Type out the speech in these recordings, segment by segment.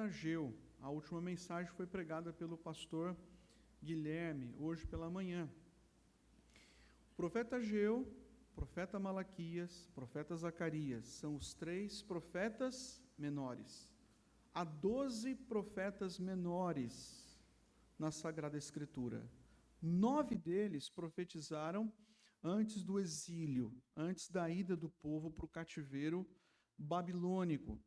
profeta Ageu. A última mensagem foi pregada pelo pastor Guilherme, hoje pela manhã. O profeta Ageu, profeta Malaquias, profeta Zacarias, são os 3 profetas menores. Há 12 profetas menores na Sagrada Escritura. 9 deles profetizaram antes do exílio, antes da ida do povo para o cativeiro babilônico.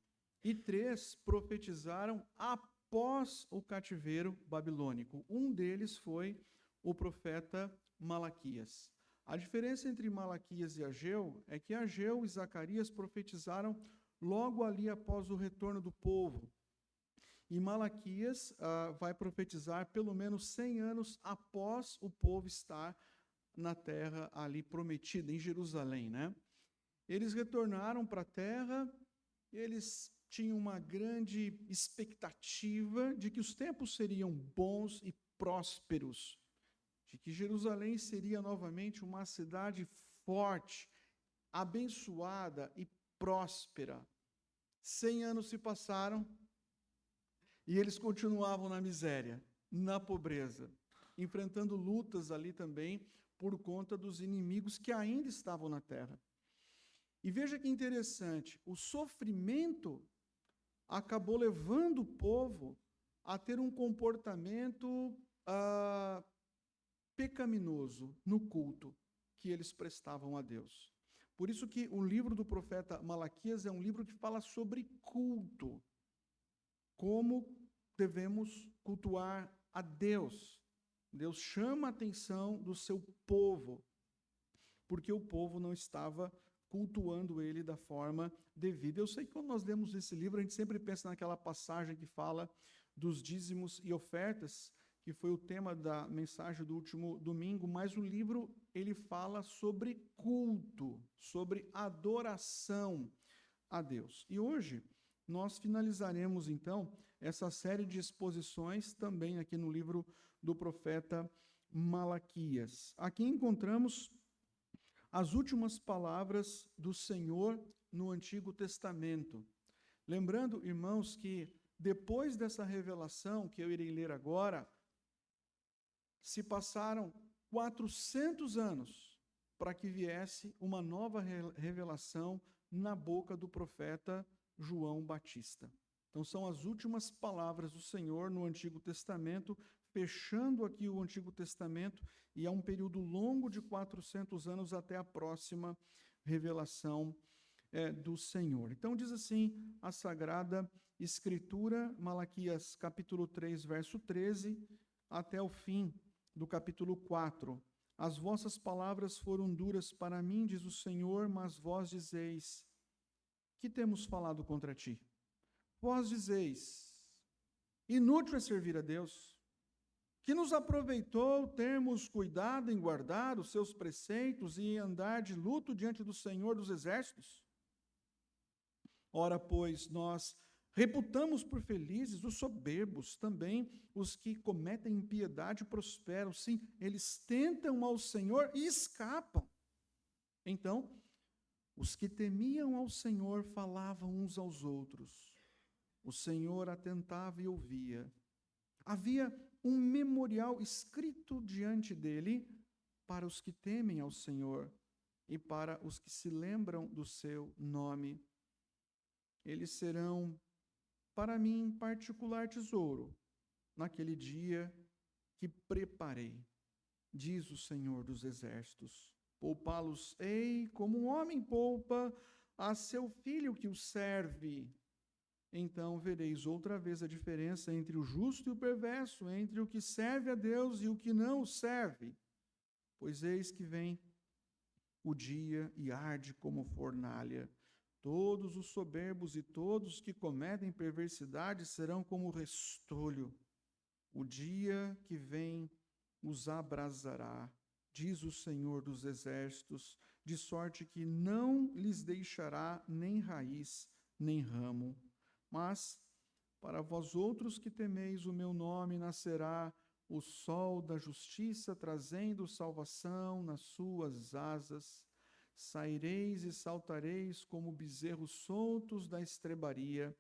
E 3 profetizaram após o cativeiro babilônico. Um deles foi o profeta Malaquias. A diferença entre Malaquias e Ageu é que Ageu e Zacarias profetizaram logo ali após o retorno do povo. E Malaquias vai profetizar pelo menos 100 anos após o povo estar na terra ali prometida, em Jerusalém, né? Eles retornaram para a terra, eles tinham uma grande expectativa de que os tempos seriam bons e prósperos, de que Jerusalém seria novamente uma cidade forte, abençoada e próspera. 100 anos se passaram e eles continuavam na miséria, na pobreza, enfrentando lutas ali também por conta dos inimigos que ainda estavam na terra. E veja que interessante, o sofrimento acabou levando o povo a ter um comportamento pecaminoso no culto que eles prestavam a Deus. Por isso que o livro do profeta Malaquias é um livro que fala sobre culto, como devemos cultuar a Deus. Deus chama a atenção do seu povo, porque o povo não estava cultuando ele da forma devida. Eu sei que quando nós lemos esse livro, a gente sempre pensa naquela passagem que fala dos dízimos e ofertas, que foi o tema da mensagem do último domingo, mas o livro, ele fala sobre culto, sobre adoração a Deus. E hoje, nós finalizaremos, então, essa série de exposições também aqui no livro do profeta Malaquias. Aqui encontramos as últimas palavras do Senhor no Antigo Testamento. Lembrando, irmãos, que depois dessa revelação que eu irei ler agora, se passaram 400 anos para que viesse uma nova revelação na boca do profeta João Batista. Então, são as últimas palavras do Senhor no Antigo Testamento, fechando aqui o Antigo Testamento, e há um período longo de 400 anos até a próxima revelação do Senhor. Então, diz assim a Sagrada Escritura, Malaquias capítulo 3, verso 13, até o fim do capítulo 4. As vossas palavras foram duras para mim, diz o Senhor, mas vós dizeis, que temos falado contra ti? Vós dizeis, inútil é servir a Deus. Que nos aproveitou termos cuidado em guardar os seus preceitos e em andar de luto diante do Senhor dos Exércitos? Ora, pois, nós reputamos por felizes os soberbos, também os que cometem impiedade prosperam. Sim, eles tentam ao Senhor e escapam. Então, os que temiam ao Senhor falavam uns aos outros. O Senhor atentava e ouvia. Havia um memorial escrito diante dele para os que temem ao Senhor e para os que se lembram do seu nome. Eles serão, para mim, particular tesouro, naquele dia que preparei, diz o Senhor dos Exércitos. Poupá-los-ei como um homem poupa a seu filho que o serve. Então vereis outra vez a diferença entre o justo e o perverso, entre o que serve a Deus e o que não o serve. Pois eis que vem o dia e arde como fornalha. Todos os soberbos e todos que cometem perversidade serão como restolho. O dia que vem os abrasará, diz o Senhor dos Exércitos, de sorte que não lhes deixará nem raiz, nem ramo. Mas, para vós outros que temeis o meu nome, nascerá o sol da justiça, trazendo salvação nas suas asas. Saireis e saltareis como bezerros soltos da estrebaria.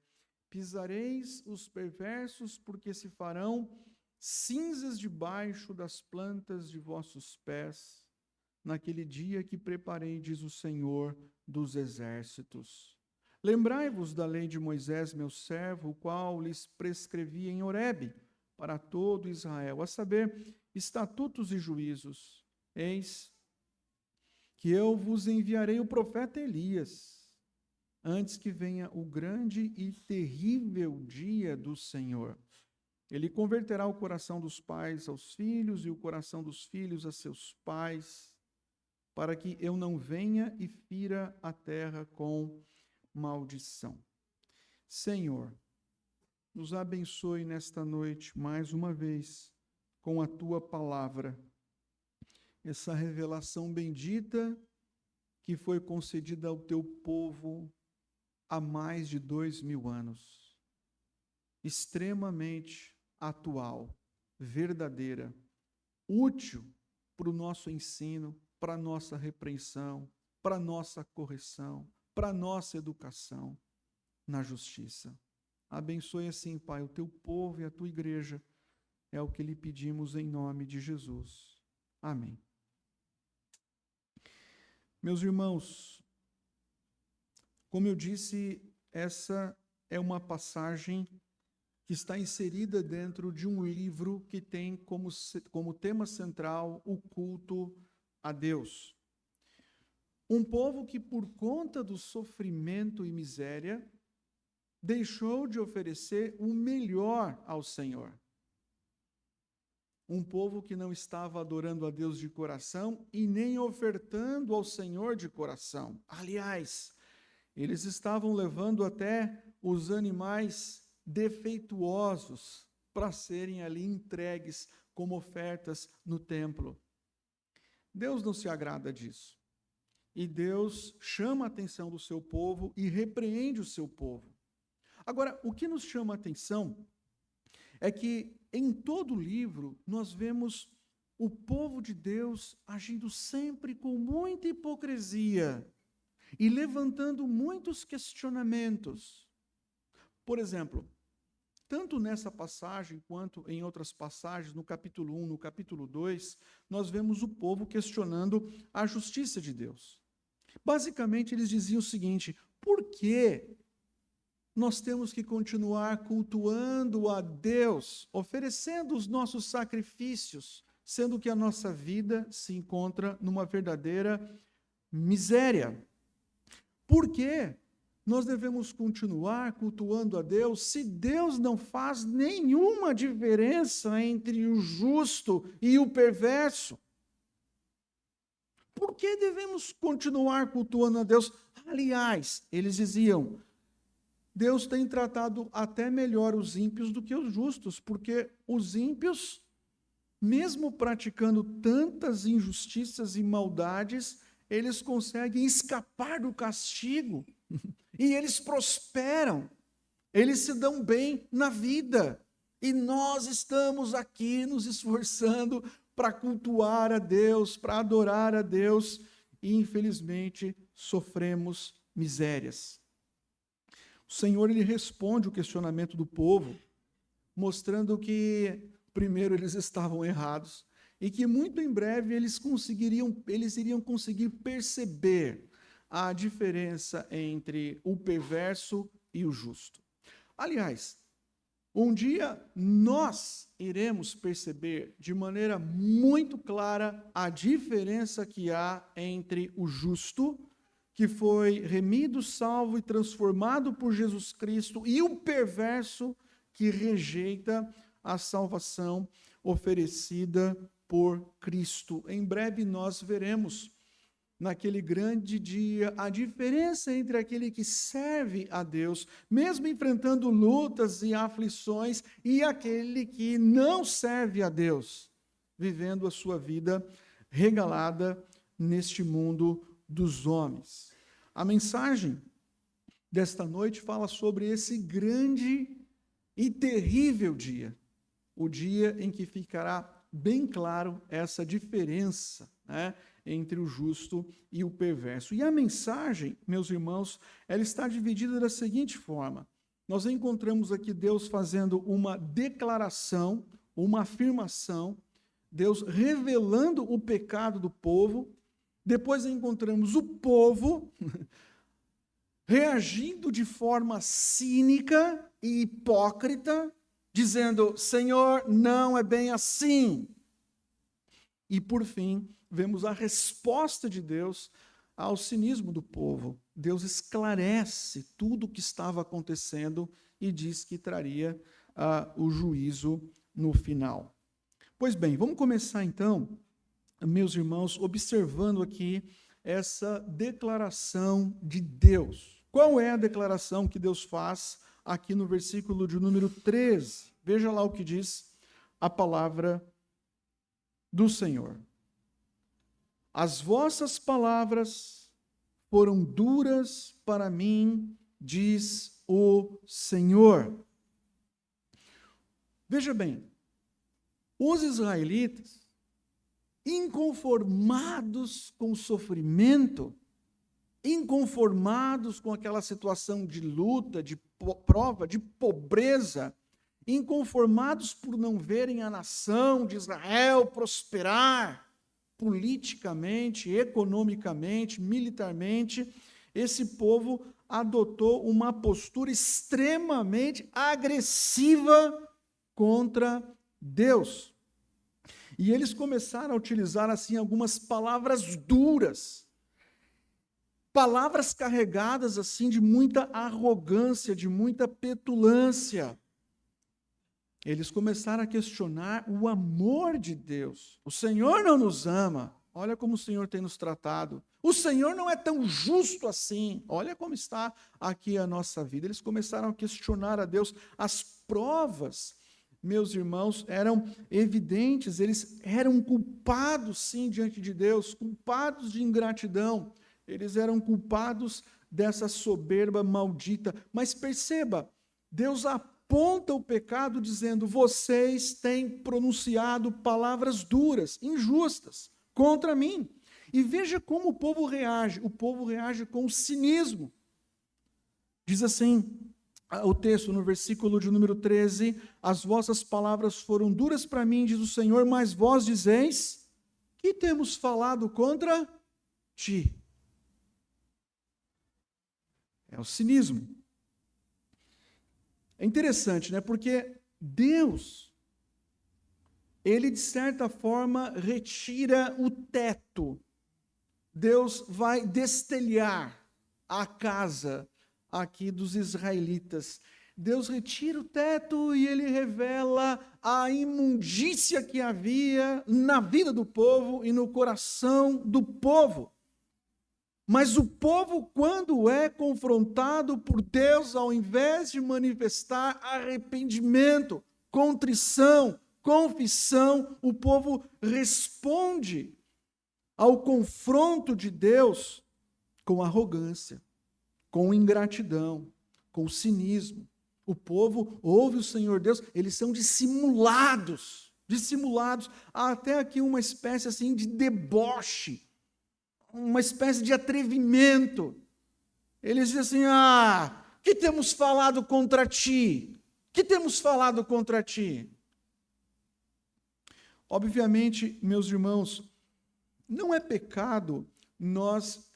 pisareis os perversos, porque se farão cinzas debaixo das plantas de vossos pés, naquele dia que preparei, diz o Senhor dos exércitos. Lembrai-vos da lei de Moisés, meu servo, o qual lhes prescrevi em Horebe, para todo Israel, a saber, estatutos e juízos. Eis que eu vos enviarei o profeta Elias, antes que venha o grande e terrível dia do Senhor. Ele converterá o coração dos pais aos filhos e o coração dos filhos a seus pais, para que eu não venha e fira a terra com maldição. Senhor, nos abençoe nesta noite, mais uma vez, com a tua palavra, essa revelação bendita que foi concedida ao teu povo há mais de 2000 anos, extremamente atual, verdadeira, útil para o nosso ensino, para a nossa repreensão, para a nossa correção, para a nossa educação na justiça. Abençoe assim, Pai, o teu povo e a tua igreja. É o que lhe pedimos em nome de Jesus. Amém. Meus irmãos, como eu disse, essa é uma passagem que está inserida dentro de um livro que tem como tema central o culto a Deus. Um povo que, por conta do sofrimento e miséria, deixou de oferecer o melhor ao Senhor. Um povo que não estava adorando a Deus de coração e nem ofertando ao Senhor de coração. Aliás, eles estavam levando até os animais defeituosos para serem ali entregues como ofertas no templo. Deus não se agrada disso. E Deus chama a atenção do seu povo e repreende o seu povo. Agora, o que nos chama a atenção é que em todo o livro nós vemos o povo de Deus agindo sempre com muita hipocrisia e levantando muitos questionamentos. Por exemplo, tanto nessa passagem quanto em outras passagens, no capítulo 1, no capítulo 2, nós vemos o povo questionando a justiça de Deus. Basicamente, eles diziam o seguinte: por que nós temos que continuar cultuando a Deus, oferecendo os nossos sacrifícios, sendo que a nossa vida se encontra numa verdadeira miséria? Por que nós devemos continuar cultuando a Deus se Deus não faz nenhuma diferença entre o justo e o perverso? Por que devemos continuar cultuando a Deus? Aliás, eles diziam, Deus tem tratado até melhor os ímpios do que os justos, porque os ímpios, mesmo praticando tantas injustiças e maldades, eles conseguem escapar do castigo e eles prosperam, eles se dão bem na vida. E nós estamos aqui nos esforçando para cultuar a Deus, para adorar a Deus, e infelizmente sofremos misérias. O Senhor, ele responde o questionamento do povo, mostrando que, primeiro, eles estavam errados, e que muito em breve eles iriam conseguir perceber a diferença entre o perverso e o justo. Aliás, um dia nós iremos perceber de maneira muito clara a diferença que há entre o justo, que foi remido, salvo e transformado por Jesus Cristo, e o perverso, que rejeita a salvação oferecida por Cristo. Em breve nós veremos, naquele grande dia, a diferença entre aquele que serve a Deus, mesmo enfrentando lutas e aflições, e aquele que não serve a Deus, vivendo a sua vida regalada neste mundo dos homens. A mensagem desta noite fala sobre esse grande e terrível dia, o dia em que ficará bem claro essa diferença, entre o justo e o perverso. E a mensagem, meus irmãos, ela está dividida da seguinte forma: nós encontramos aqui Deus fazendo uma declaração, uma afirmação, Deus revelando o pecado do povo. Depois encontramos o povo reagindo de forma cínica e hipócrita, dizendo: Senhor, não é bem assim. E por fim, vemos a resposta de Deus ao cinismo do povo. Deus esclarece tudo o que estava acontecendo e diz que traria o juízo no final. Pois bem, vamos começar então, meus irmãos, observando aqui essa declaração de Deus. Qual é a declaração que Deus faz aqui no versículo de número 13? Veja lá o que diz a palavra do Senhor. As vossas palavras foram duras para mim, diz o Senhor. Veja bem, os israelitas, inconformados com o sofrimento, inconformados com aquela situação de luta, de prova, de pobreza, inconformados por não verem a nação de Israel prosperar politicamente, economicamente, militarmente, esse povo adotou uma postura extremamente agressiva contra Deus. E eles começaram a utilizar assim algumas palavras duras, palavras carregadas assim de muita arrogância, de muita petulância. Eles começaram a questionar o amor de Deus. O Senhor não nos ama. Olha como o Senhor tem nos tratado. O Senhor não é tão justo assim. Olha como está aqui a nossa vida. Eles começaram a questionar a Deus. As provas, meus irmãos, eram evidentes. Eles eram culpados, sim, diante de Deus, culpados de ingratidão. Eles eram culpados dessa soberba maldita. Mas perceba, Deus aponta o pecado dizendo: vocês têm pronunciado palavras duras, injustas, contra mim. E veja como o povo reage. O povo reage com cinismo. Diz assim o texto no versículo de número 13: as vossas palavras foram duras para mim, diz o Senhor, mas vós dizeis: que temos falado contra ti? É o cinismo. É interessante, né? Porque Deus, ele de certa forma retira o teto. Deus vai destelhar a casa aqui dos israelitas. Deus retira o teto e ele revela a imundícia que havia na vida do povo e no coração do povo. Mas o povo, quando é confrontado por Deus, ao invés de manifestar arrependimento, contrição, confissão, o povo responde ao confronto de Deus com arrogância, com ingratidão, com cinismo. O povo ouve o Senhor Deus, eles são dissimulados, há até aqui uma espécie assim de deboche, uma espécie de atrevimento. Eles dizem assim: que temos falado contra ti? Que temos falado contra ti? Obviamente, meus irmãos, não é pecado nós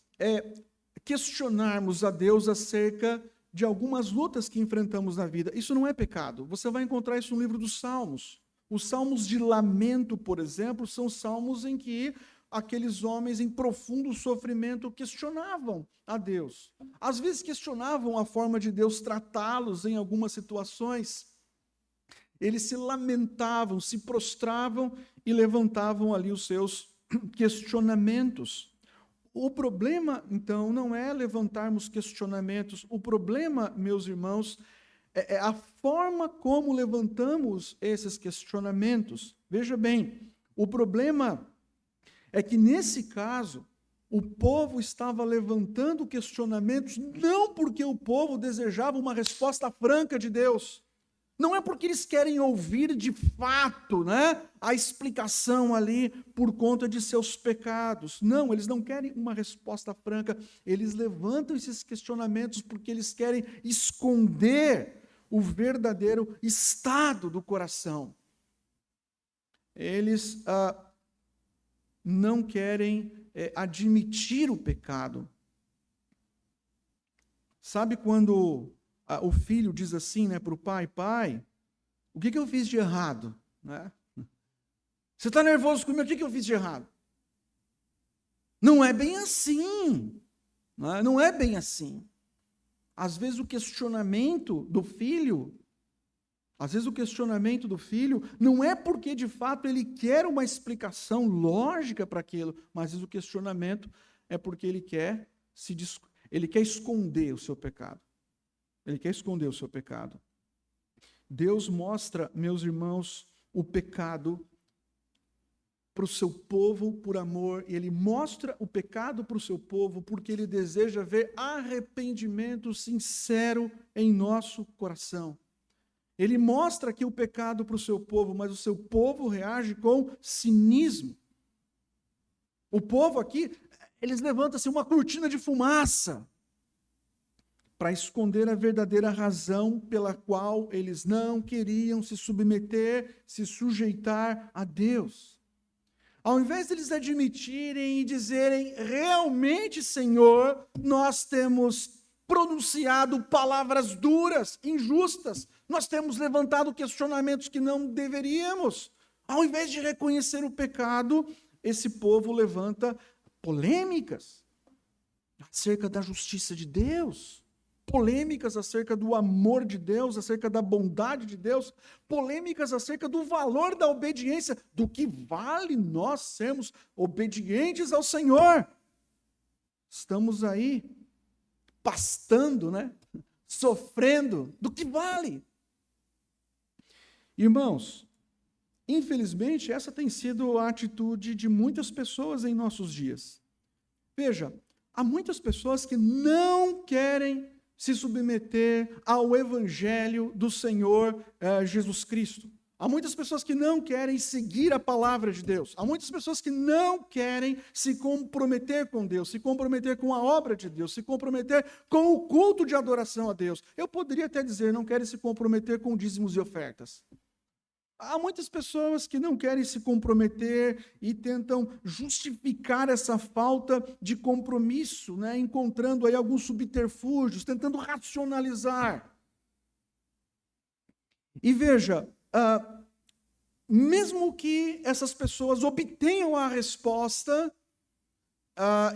questionarmos a Deus acerca de algumas lutas que enfrentamos na vida. Isso não é pecado. Você vai encontrar isso no livro dos Salmos. Os salmos de lamento, por exemplo, são salmos em que aqueles homens em profundo sofrimento questionavam a Deus. Às vezes questionavam a forma de Deus tratá-los em algumas situações. Eles se lamentavam, se prostravam e levantavam ali os seus questionamentos. O problema, então, não é levantarmos questionamentos. O problema, meus irmãos, é a forma como levantamos esses questionamentos. Veja bem, o problema é que, nesse caso, o povo estava levantando questionamentos não porque o povo desejava uma resposta franca de Deus, Não é porque eles querem ouvir de fato, né, a explicação ali por conta de seus pecados. Não, eles não querem uma resposta franca. Eles levantam esses questionamentos porque eles querem esconder o verdadeiro estado do coração. Eles não querem admitir o pecado. Sabe quando o filho diz assim, né, para o pai: pai, o que eu fiz de errado? Né? Você está nervoso comigo, o que eu fiz de errado? Não é bem assim. Né? Não é bem assim. Às vezes o questionamento do filho não é porque de fato ele quer uma explicação lógica para aquilo, mas às vezes o questionamento é porque ele quer esconder o seu pecado. Ele quer esconder o seu pecado. Deus mostra, meus irmãos, o pecado para o seu povo por amor. E Ele mostra o pecado para o seu povo porque Ele deseja ver arrependimento sincero em nosso coração. Ele mostra aqui o pecado para o seu povo, mas o seu povo reage com cinismo. O povo aqui, eles levantam assim uma cortina de fumaça para esconder a verdadeira razão pela qual eles não queriam se submeter, se sujeitar a Deus. Ao invés de eles admitirem e dizerem: realmente, Senhor, nós temos pronunciado palavras duras, injustas, nós temos levantado questionamentos que não deveríamos. Ao invés de reconhecer o pecado, esse povo levanta polêmicas acerca da justiça de Deus, polêmicas acerca do amor de Deus, acerca da bondade de Deus, polêmicas acerca do valor da obediência, do que vale nós sermos obedientes ao Senhor. Estamos aí pastando, né? Sofrendo, do que vale. Irmãos, infelizmente essa tem sido a atitude de muitas pessoas em nossos dias. Veja, há muitas pessoas que não querem se submeter ao Evangelho do Senhor Jesus Cristo. Há muitas pessoas que não querem seguir a palavra de Deus. Há muitas pessoas que não querem se comprometer com Deus, se comprometer com a obra de Deus, se comprometer com o culto de adoração a Deus. Eu poderia até dizer, não querem se comprometer com dízimos e ofertas. Há muitas pessoas que não querem se comprometer e tentam justificar essa falta de compromisso, né? Encontrando aí alguns subterfúgios, tentando racionalizar. E veja, mesmo que essas pessoas obtenham a resposta,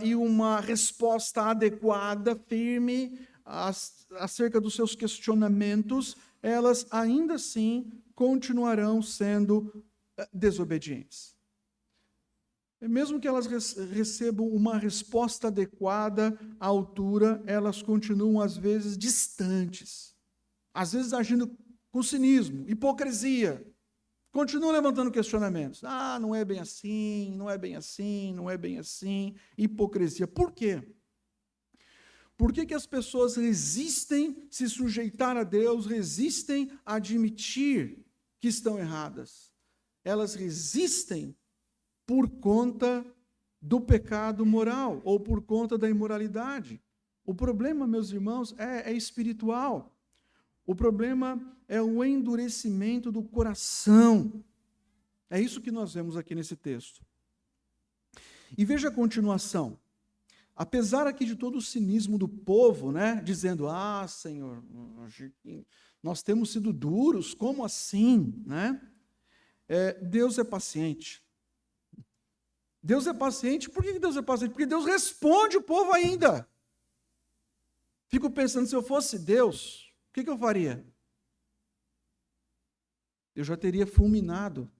e uma resposta adequada, firme, acerca dos seus questionamentos, elas ainda assim continuarão sendo desobedientes. Mesmo que elas recebam uma resposta adequada à altura, elas continuam, às vezes, distantes. Às vezes, agindo com cinismo, hipocrisia. Continuam levantando questionamentos. Não é bem assim, não é bem assim, não é bem assim. Hipocrisia. Por quê? Por que as pessoas resistem se sujeitar a Deus, resistem a admitir que estão erradas? Elas resistem por conta do pecado moral ou por conta da imoralidade. O problema, meus irmãos, é espiritual. O problema é o endurecimento do coração. É isso que nós vemos aqui nesse texto. E veja a continuação. Apesar aqui de todo o cinismo do povo, né, dizendo: Senhor, nós temos sido duros, como assim? Né? Deus é paciente. Deus é paciente. Por que Deus é paciente? Porque Deus responde o povo ainda. Fico pensando, se eu fosse Deus, o que eu faria? Eu já teria fulminado.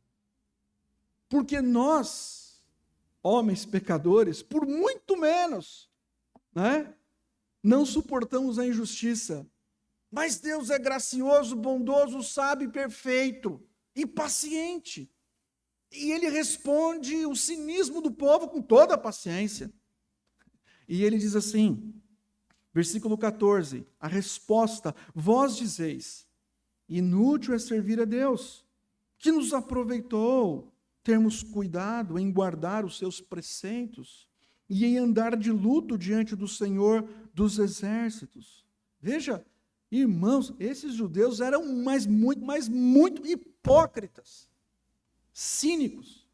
Porque nós, homens pecadores, por muito menos, né, não suportamos a injustiça. Mas Deus é gracioso, bondoso, sábio e perfeito, e paciente. E Ele responde o cinismo do povo com toda a paciência. E Ele diz assim, versículo 14, a resposta: vós dizeis, Inútil é servir a Deus. Que nos aproveitou termos cuidado em guardar os seus preceitos e em andar de luto diante do Senhor dos exércitos. Veja, irmãos, esses judeus eram muito hipócritas, cínicos.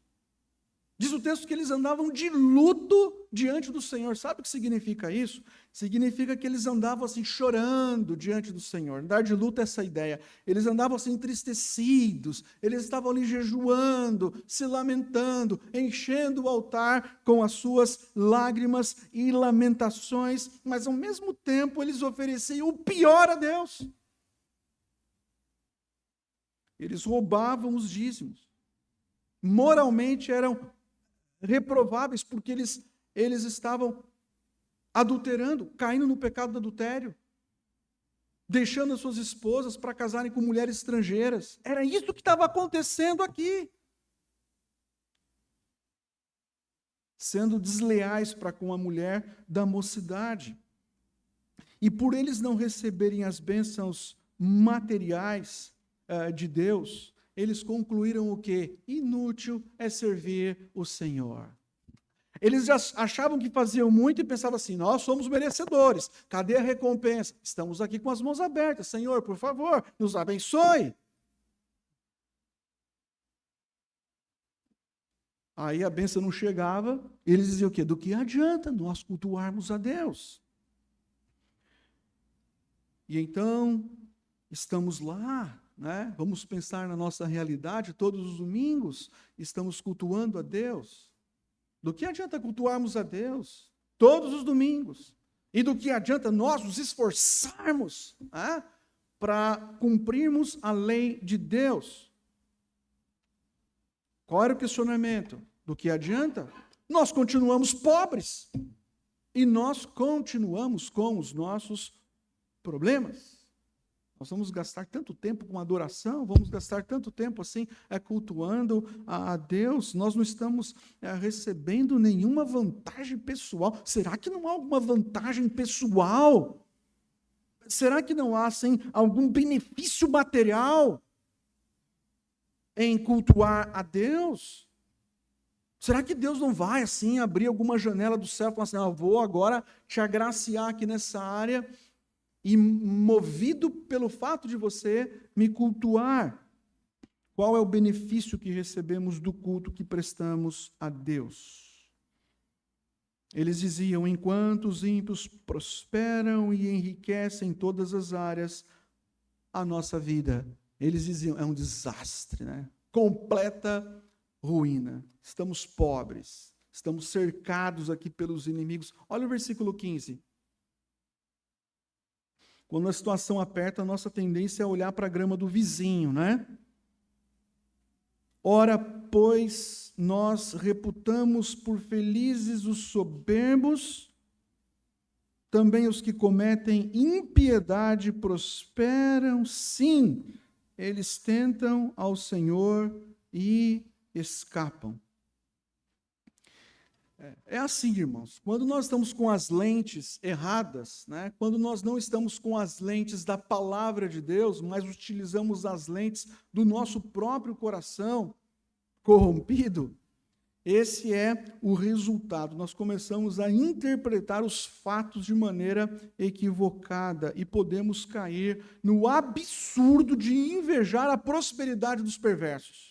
Diz o texto que eles andavam de luto diante do Senhor. Sabe o que significa isso? Significa que eles andavam assim chorando diante do Senhor. Andar de luto é essa ideia. Eles andavam assim entristecidos, eles estavam ali jejuando, se lamentando, enchendo o altar com as suas lágrimas e lamentações, mas ao mesmo tempo eles ofereciam o pior a Deus. Eles roubavam os dízimos. Moralmente eram reprováveis, porque eles estavam adulterando, caindo no pecado do adultério, deixando as suas esposas para casarem com mulheres estrangeiras. Era isso que estava acontecendo aqui. Sendo desleais para com a mulher da mocidade. E por eles não receberem as bênçãos materiais de Deus, eles concluíram o quê? Inútil é servir o Senhor. Eles já achavam que faziam muito e pensavam assim, nós somos merecedores, cadê a recompensa? Estamos aqui com as mãos abertas, Senhor, por favor, nos abençoe. Aí a bênção não chegava, eles diziam o quê? Do que adianta nós cultuarmos a Deus? E então, estamos lá, né? Vamos pensar na nossa realidade, todos os domingos estamos cultuando a Deus. Do que adianta cultuarmos a Deus todos os domingos? E do que adianta nós nos esforçarmos para cumprirmos a lei de Deus? Qual era o questionamento? Do que adianta? Nós continuamos pobres e nós continuamos com os nossos problemas. Nós vamos gastar tanto tempo com adoração, vamos gastar tanto tempo assim cultuando a Deus, nós não estamos recebendo nenhuma vantagem pessoal. Será que não há alguma vantagem pessoal? Será que não há assim, algum benefício material em cultuar a Deus? Será que Deus não vai assim abrir alguma janela do céu e falar assim, vou agora te agraciar aqui nessa área? E movido pelo fato de você me cultuar, qual é o benefício que recebemos do culto que prestamos a Deus? Eles diziam, enquanto os ímpios prosperam e enriquecem em todas as áreas, a nossa vida, eles diziam, é um desastre, né? Completa ruína. Estamos pobres, estamos cercados aqui pelos inimigos. Olha o versículo 15. Quando a situação aperta, a nossa tendência é olhar para a grama do vizinho, né? Ora, pois, nós reputamos por felizes os soberbos, também os que cometem impiedade prosperam, sim, eles tentam ao Senhor e escapam. É assim, irmãos, quando nós estamos com as lentes erradas, né? Quando nós não estamos com as lentes da palavra de Deus, mas utilizamos as lentes do nosso próprio coração corrompido, esse é o resultado. Nós começamos a interpretar os fatos de maneira equivocada e podemos cair no absurdo de invejar a prosperidade dos perversos.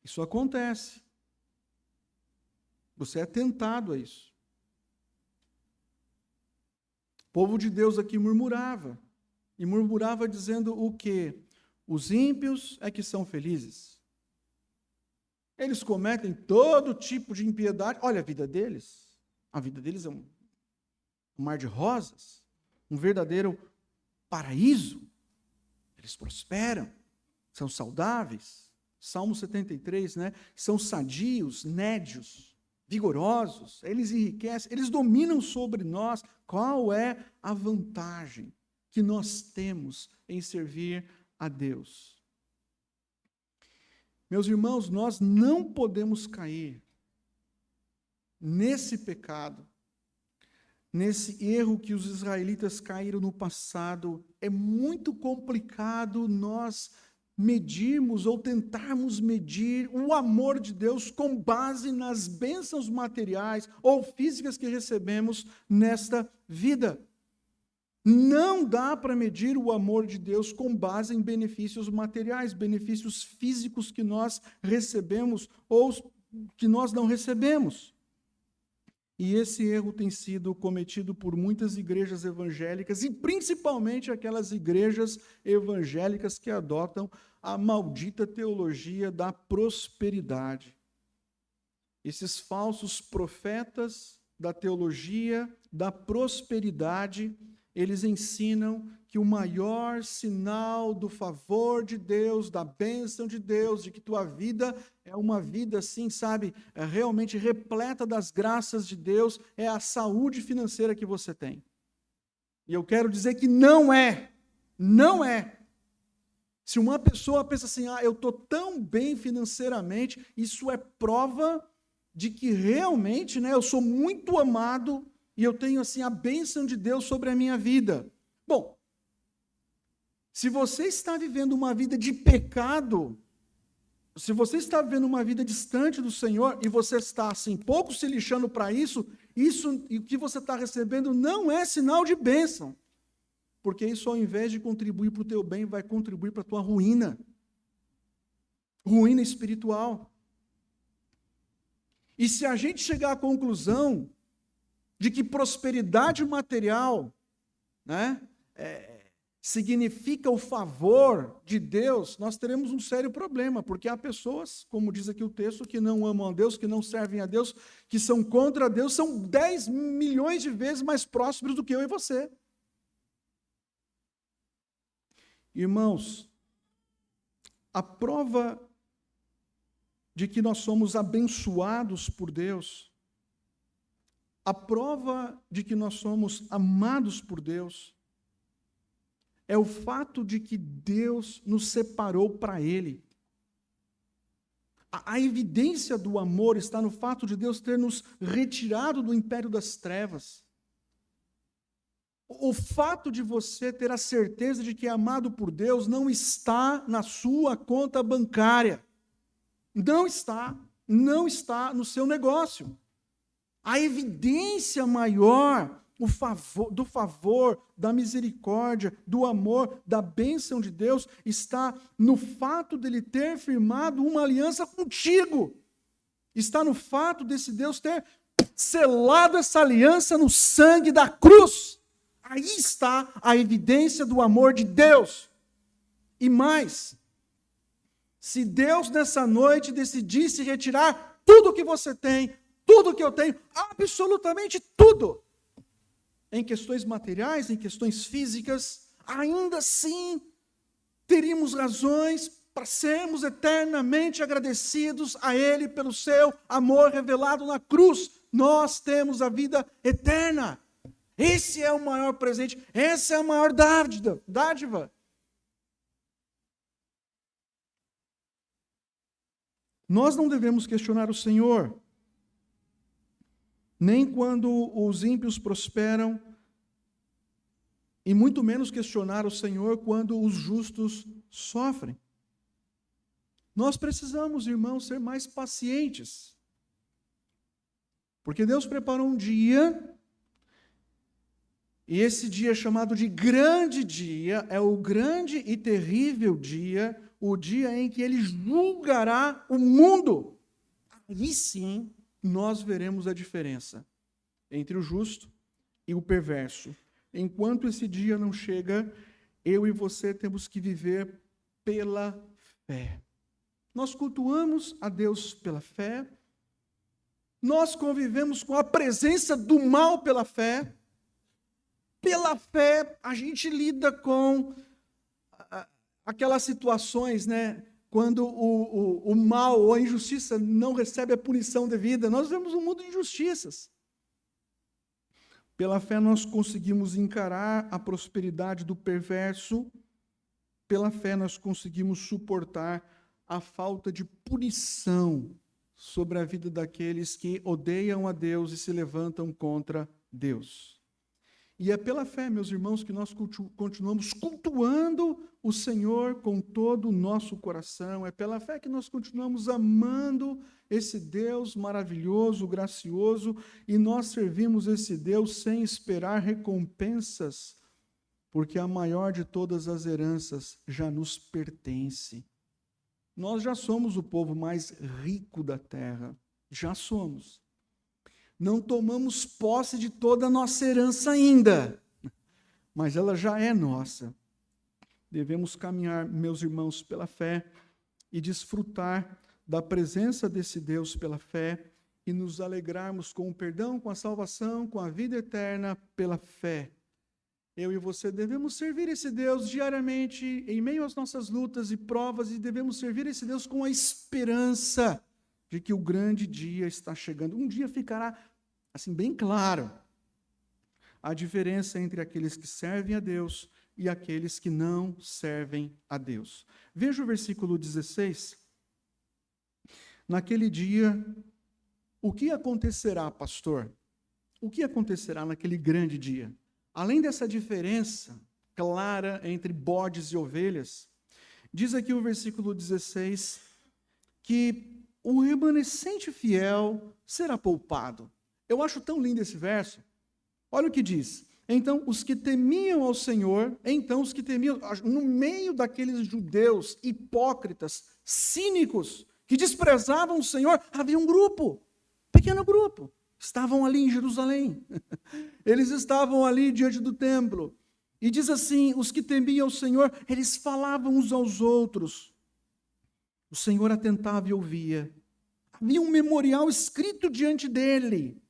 Isso acontece. Você é tentado a isso. O povo de Deus aqui murmurava. E murmurava dizendo o quê? Os ímpios é que são felizes. Eles cometem todo tipo de impiedade. Olha a vida deles. A vida deles é um mar de rosas. Um verdadeiro paraíso. Eles prosperam. São saudáveis. Salmo 73, né? São sadios, nédios, vigorosos, eles enriquecem, eles dominam sobre nós. Qual é a vantagem que nós temos em servir a Deus? Meus irmãos, nós não podemos cair nesse pecado nesse erro que os israelitas caíram no passado, é muito complicado nós medirmos ou tentarmos medir o amor de Deus com base nas bênçãos materiais ou físicas que recebemos nesta vida. Não dá para medir o amor de Deus com base em benefícios materiais, benefícios físicos que nós recebemos ou que nós não recebemos. E esse erro tem sido cometido por muitas igrejas evangélicas, e principalmente aquelas igrejas evangélicas que adotam a maldita teologia da prosperidade. Esses falsos profetas da teologia da prosperidade, eles ensinam que o maior sinal do favor de Deus, da bênção de Deus, de que tua vida é uma vida assim, sabe, realmente repleta das graças de Deus, é a saúde financeira que você tem. E eu quero dizer que não é. Se uma pessoa pensa assim, eu estou tão bem financeiramente, isso é prova de que realmente, eu sou muito amado e eu tenho assim a bênção de Deus sobre a minha vida. Bom, se você está vivendo uma vida de pecado, se você está vivendo uma vida distante do Senhor e você está assim pouco se lixando para isso e o que você está recebendo não é sinal de bênção, porque isso ao invés de contribuir para o teu bem, vai contribuir para a tua ruína espiritual. E se a gente chegar à conclusão de que prosperidade material, significa o favor de Deus, nós teremos um sério problema, porque há pessoas, como diz aqui o texto, que não amam a Deus, que não servem a Deus, que são contra Deus, são 10 milhões de vezes mais prósperos do que eu e você. Irmãos, a prova de que nós somos abençoados por Deus, a prova de que nós somos amados por Deus, é o fato de que Deus nos separou para Ele. A evidência do amor está no fato de Deus ter nos retirado do império das trevas. O fato de você ter a certeza de que é amado por Deus não está na sua conta bancária. Não está no seu negócio. A evidência maior do favor, da misericórdia, do amor, da bênção de Deus está no fato dele ter firmado uma aliança contigo. Está no fato desse Deus ter selado essa aliança no sangue da cruz. Aí está a evidência do amor de Deus. E mais, se Deus nessa noite decidisse retirar tudo que você tem, tudo que eu tenho, absolutamente tudo, em questões materiais, em questões físicas, ainda assim teríamos razões para sermos eternamente agradecidos a Ele pelo seu amor revelado na cruz. Nós temos a vida eterna. Esse é o maior presente, essa é a maior dádiva. Nós não devemos questionar o Senhor, nem quando os ímpios prosperam, e muito menos questionar o Senhor quando os justos sofrem. Nós precisamos, irmãos, ser mais pacientes, porque Deus preparou um dia, e esse dia chamado de grande dia, é o grande e terrível dia, o dia em que Ele julgará o mundo. Aí sim, nós veremos a diferença entre o justo e o perverso. Enquanto esse dia não chega, eu e você temos que viver pela fé. Nós cultuamos a Deus pela fé, nós convivemos com a presença do mal pela fé. Pela fé, a gente lida com aquelas situações, quando o mal ou a injustiça não recebe a punição devida. Nós vemos um mundo de injustiças. Pela fé nós conseguimos encarar a prosperidade do perverso. Pela fé nós conseguimos suportar a falta de punição sobre a vida daqueles que odeiam a Deus e se levantam contra Deus. E é pela fé, meus irmãos, que nós continuamos cultuando o Senhor com todo o nosso coração. É pela fé que nós continuamos amando esse Deus maravilhoso, gracioso, e nós servimos esse Deus sem esperar recompensas, porque a maior de todas as heranças já nos pertence. Nós já somos o povo mais rico da terra. Já somos. Não tomamos posse de toda a nossa herança ainda, mas ela já é nossa. Devemos caminhar, meus irmãos, pela fé e desfrutar da presença desse Deus pela fé e nos alegrarmos com o perdão, com a salvação, com a vida eterna pela fé. Eu e você devemos servir esse Deus diariamente, em meio às nossas lutas e provas, e devemos servir esse Deus com a esperança de que o grande dia está chegando. Um dia ficará, assim, bem claro a diferença entre aqueles que servem a Deus e aqueles que não servem a Deus. Veja o versículo 16. Naquele dia, o que acontecerá, pastor? O que acontecerá naquele grande dia? Além dessa diferença clara entre bodes e ovelhas, diz aqui o versículo 16 que o remanescente fiel será poupado. Eu acho tão lindo esse verso. Olha o que diz. Então, os que temiam ao Senhor, no meio daqueles judeus hipócritas, cínicos, que desprezavam o Senhor, havia um grupo, pequeno grupo. Estavam ali em Jerusalém. Eles estavam ali diante do templo. E diz assim, os que temiam ao Senhor, eles falavam uns aos outros. O Senhor atentava e ouvia. Havia um memorial escrito diante dele,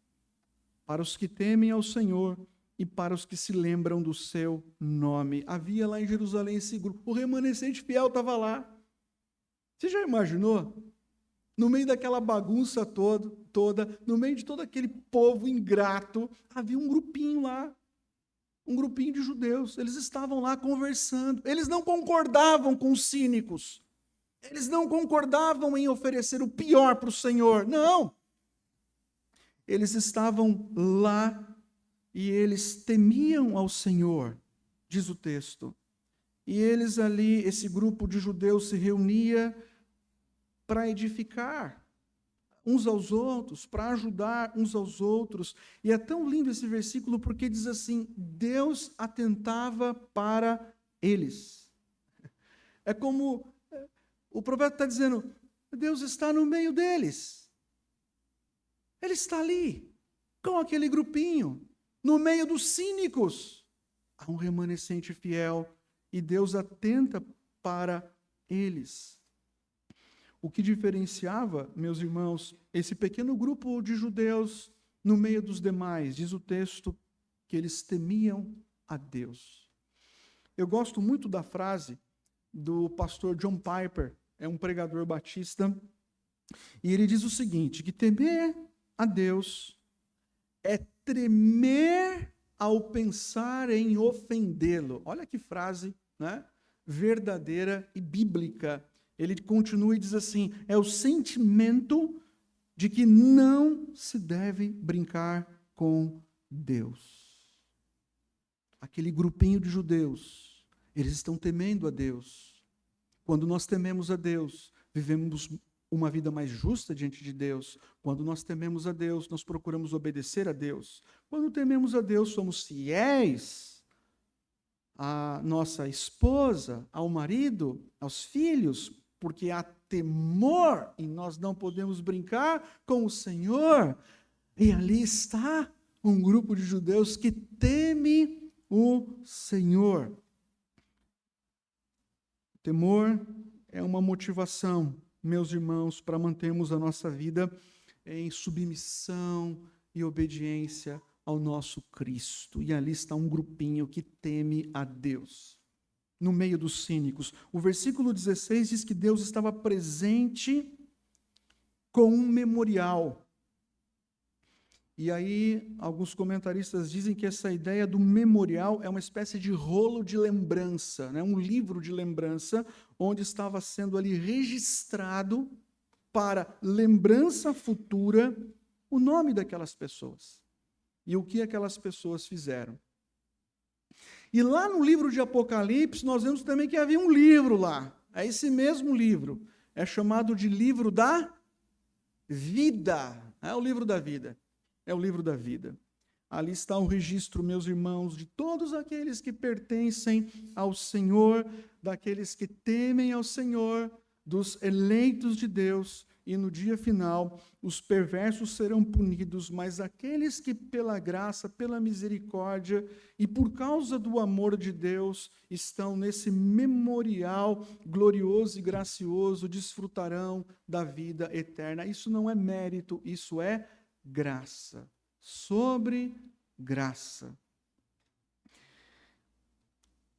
para os que temem ao Senhor e para os que se lembram do seu nome. Havia lá em Jerusalém esse grupo. O remanescente fiel estava lá. Você já imaginou? No meio daquela bagunça toda, no meio de todo aquele povo ingrato, havia um grupinho lá, um grupinho de judeus. Eles estavam lá conversando. Eles não concordavam com os cínicos. Eles não concordavam em oferecer o pior para o Senhor. Não. Eles estavam lá e eles temiam ao Senhor, diz o texto. E eles ali, esse grupo de judeus se reunia para edificar uns aos outros, para ajudar uns aos outros. E é tão lindo esse versículo porque diz assim, Deus atentava para eles. É como o profeta está dizendo, Deus está no meio deles. Ele está ali, com aquele grupinho, no meio dos cínicos. Há um remanescente fiel e Deus atenta para eles. O que diferenciava, meus irmãos, esse pequeno grupo de judeus no meio dos demais, diz o texto, que eles temiam a Deus. Eu gosto muito da frase do pastor John Piper, é um pregador batista, e ele diz o seguinte, que temer a Deus é tremer ao pensar em ofendê-lo. Olha que frase, né? Verdadeira e bíblica. Ele continua e diz assim, é o sentimento de que não se deve brincar com Deus. Aquele grupinho de judeus, eles estão temendo a Deus. Quando nós tememos a Deus, vivemos uma vida mais justa diante de Deus. Quando nós tememos a Deus, nós procuramos obedecer a Deus. Quando tememos a Deus, somos fiéis à nossa esposa, ao marido, aos filhos, porque há temor e nós não podemos brincar com o Senhor. E ali está um grupo de judeus que teme o Senhor. Temor é uma motivação, meus irmãos, para mantermos a nossa vida em submissão e obediência ao nosso Cristo. E ali está um grupinho que teme a Deus, no meio dos cínicos. O versículo 16 diz que Deus estava presente com um memorial. E aí, alguns comentaristas dizem que essa ideia do memorial é uma espécie de rolo de lembrança, né? Um livro de lembrança, onde estava sendo ali registrado para lembrança futura o nome daquelas pessoas e o que aquelas pessoas fizeram. E lá no livro de Apocalipse, nós vemos também que havia um livro lá. É esse mesmo livro. É chamado de livro da vida. É o livro da vida. É o livro da vida. Ali está o registro, meus irmãos, de todos aqueles que pertencem ao Senhor, daqueles que temem ao Senhor, dos eleitos de Deus. E no dia final, os perversos serão punidos, mas aqueles que pela graça, pela misericórdia e por causa do amor de Deus estão nesse memorial glorioso e gracioso, desfrutarão da vida eterna. Isso não é mérito, isso é graça. Sobre graça.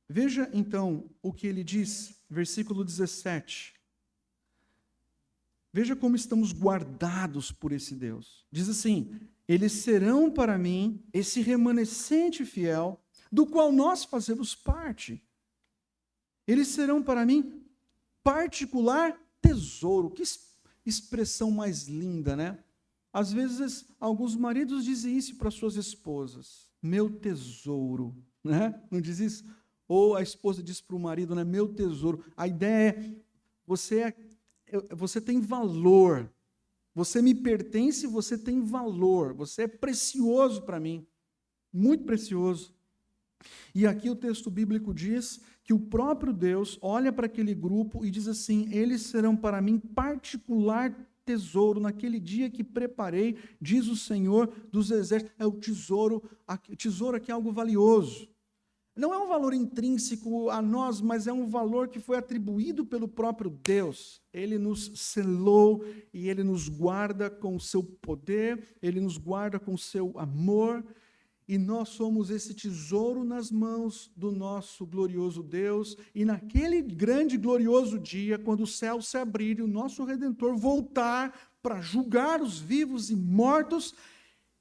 Veja então o que ele diz, versículo 17. Veja como estamos guardados por esse Deus. Diz assim: eles serão para mim esse remanescente fiel, do qual nós fazemos parte. Eles serão para mim particular tesouro. Que expressão mais linda, né? Às vezes, alguns maridos dizem isso para suas esposas: meu tesouro, né? Não diz isso? Ou a esposa diz para o marido, né? Meu tesouro. A ideia é, você tem valor, você me pertence, você tem valor, você é precioso para mim, muito precioso. E aqui o texto bíblico diz que o próprio Deus olha para aquele grupo e diz assim: eles serão para mim particular tesouro naquele dia que preparei, diz o Senhor dos exércitos. É o tesouro aqui é algo valioso. Não é um valor intrínseco a nós, mas é um valor que foi atribuído pelo próprio Deus. Ele nos selou e Ele nos guarda com o seu poder, Ele nos guarda com o seu amor, e nós somos esse tesouro nas mãos do nosso glorioso Deus, e naquele grande e glorioso dia, quando o céu se abrir e o nosso Redentor voltar para julgar os vivos e mortos,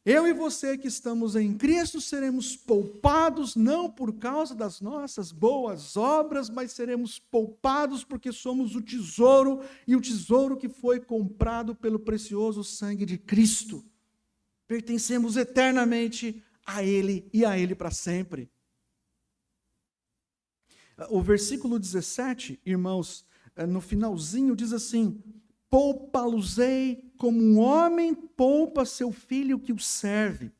eu e você que estamos em Cristo seremos poupados, não por causa das nossas boas obras, mas seremos poupados porque somos o tesouro, e o tesouro que foi comprado pelo precioso sangue de Cristo. Pertencemos eternamente a Ele e a Ele para sempre. O versículo 17, irmãos, no finalzinho diz assim: poupa-los-ei como um homem poupa seu filho que o serve.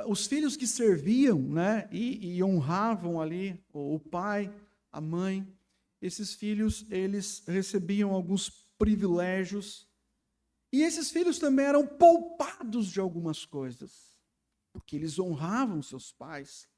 Os filhos que serviam, né, e honravam ali o pai, a mãe, esses filhos, eles recebiam alguns privilégios, e esses filhos também eram poupados de algumas coisas, porque eles honravam seus pais,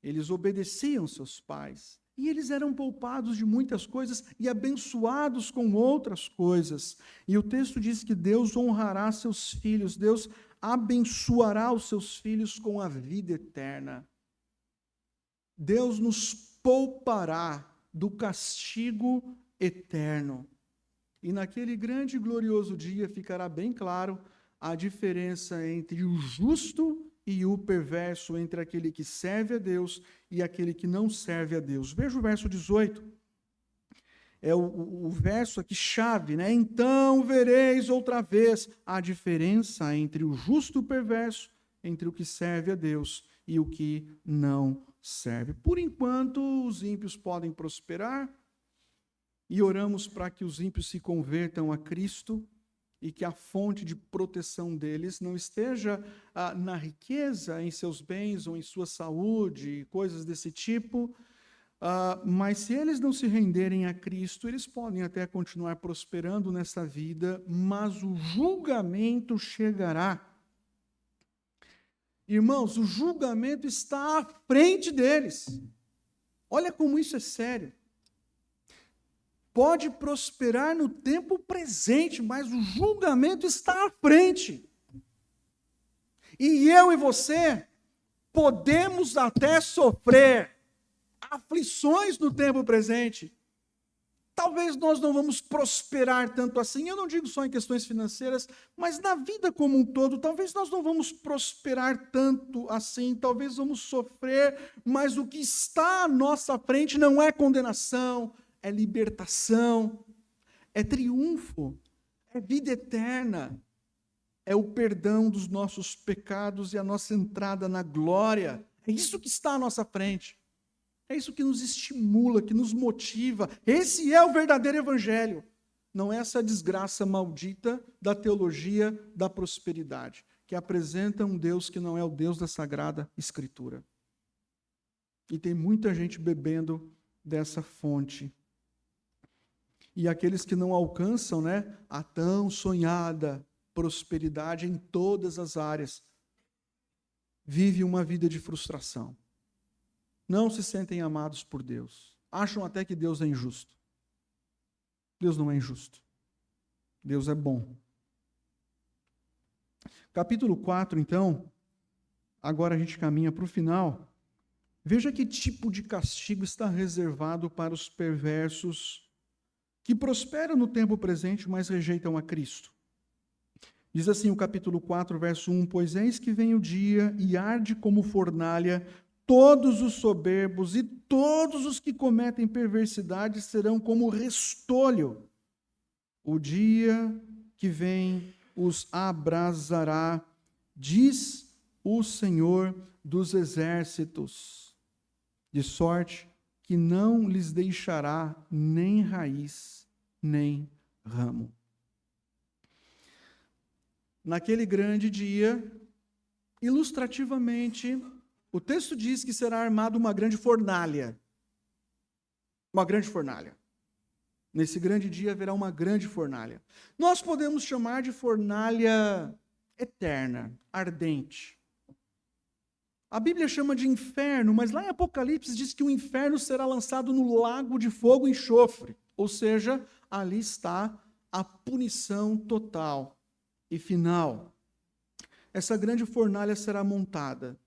eles obedeciam seus pais, e eles eram poupados de muitas coisas e abençoados com outras coisas. E o texto diz que Deus honrará seus filhos, Deus abençoará os seus filhos com a vida eterna. Deus nos poupará do castigo eterno. E naquele grande e glorioso dia ficará bem claro a diferença entre o justo e o perverso, entre aquele que serve a Deus e aquele que não serve a Deus. Veja o verso 18. É o verso aqui chave, né? Então vereis outra vez a diferença entre o justo e o perverso, entre o que serve a Deus e o que não serve. Por enquanto, os ímpios podem prosperar, e oramos para que os ímpios se convertam a Cristo, e que a fonte de proteção deles não esteja na riqueza, em seus bens ou em sua saúde, coisas desse tipo, mas se eles não se renderem a Cristo, eles podem até continuar prosperando nessa vida, mas o julgamento chegará. Irmãos, o julgamento está à frente deles. Olha como isso é sério. Pode prosperar no tempo presente, mas o julgamento está à frente. E eu e você podemos até sofrer aflições no tempo presente. Talvez nós não vamos prosperar tanto assim, eu não digo só em questões financeiras, mas na vida como um todo, talvez nós não vamos prosperar tanto assim, talvez vamos sofrer, mas o que está à nossa frente não é condenação, é libertação, é triunfo, é vida eterna, é o perdão dos nossos pecados e a nossa entrada na glória. É isso que está à nossa frente. É isso que nos estimula, que nos motiva. Esse é o verdadeiro evangelho. Não é essa desgraça maldita da teologia da prosperidade, que apresenta um Deus que não é o Deus da Sagrada Escritura. E tem muita gente bebendo dessa fonte. E aqueles que não alcançam, a tão sonhada prosperidade em todas as áreas, vivem uma vida de frustração. Não se sentem amados por Deus. Acham até que Deus é injusto. Deus não é injusto. Deus é bom. Capítulo 4, então, agora a gente caminha para o final. Veja que tipo de castigo está reservado para os perversos que prosperam no tempo presente, mas rejeitam a Cristo. Diz assim o capítulo 4, verso 1, pois eis que vem o dia e arde como fornalha, todos os soberbos e todos os que cometem perversidade serão como restolho. O dia que vem os abrasará, diz o Senhor dos exércitos, de sorte que não lhes deixará nem raiz, nem ramo. Naquele grande dia, ilustrativamente, o texto diz que será armada uma grande fornalha. Uma grande fornalha. Nesse grande dia haverá uma grande fornalha. Nós podemos chamar de fornalha eterna, ardente. A Bíblia chama de inferno, mas lá em Apocalipse diz que o inferno será lançado no lago de fogo e enxofre. Ou seja, ali está a punição total e final. Essa grande fornalha será montada.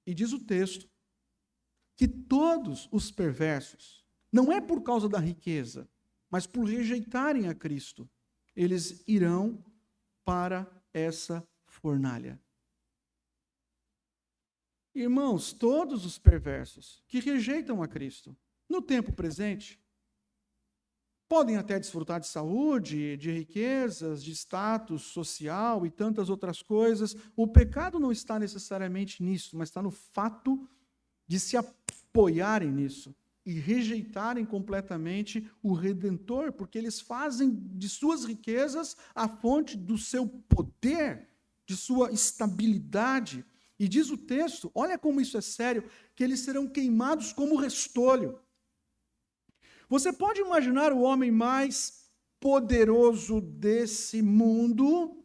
E diz o texto que todos os perversos, não é por causa da riqueza, mas por rejeitarem a Cristo, eles irão para essa fornalha. Irmãos, todos os perversos que rejeitam a Cristo, no tempo presente, podem até desfrutar de saúde, de riquezas, de status social e tantas outras coisas. O pecado não está necessariamente nisso, mas está no fato de se apoiarem nisso e rejeitarem completamente o Redentor, porque eles fazem de suas riquezas a fonte do seu poder, de sua estabilidade. E diz o texto, olha como isso é sério, que eles serão queimados como restolho. Você pode imaginar o homem mais poderoso desse mundo?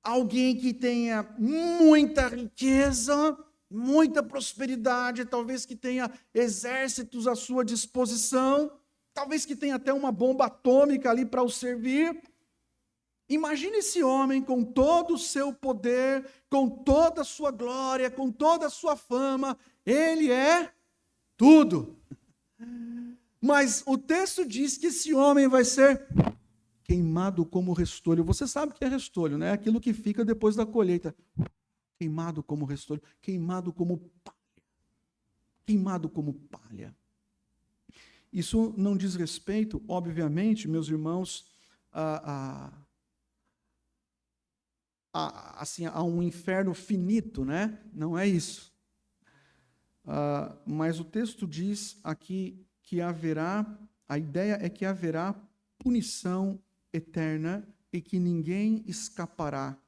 Alguém que tenha muita riqueza, muita prosperidade, talvez que tenha exércitos à sua disposição, talvez que tenha até uma bomba atômica ali para o servir. Imagine esse homem com todo o seu poder, com toda a sua glória, com toda a sua fama. Ele é tudo. Mas o texto diz que esse homem vai ser queimado como restolho. Você sabe o que é restolho, né? Aquilo que fica depois da colheita. Queimado como restolho, queimado como palha. Queimado como palha. Isso não diz respeito, obviamente, meus irmãos, a um inferno finito, né? Não é isso. Mas o texto diz aqui que a ideia é que haverá punição eterna e que ninguém escapará.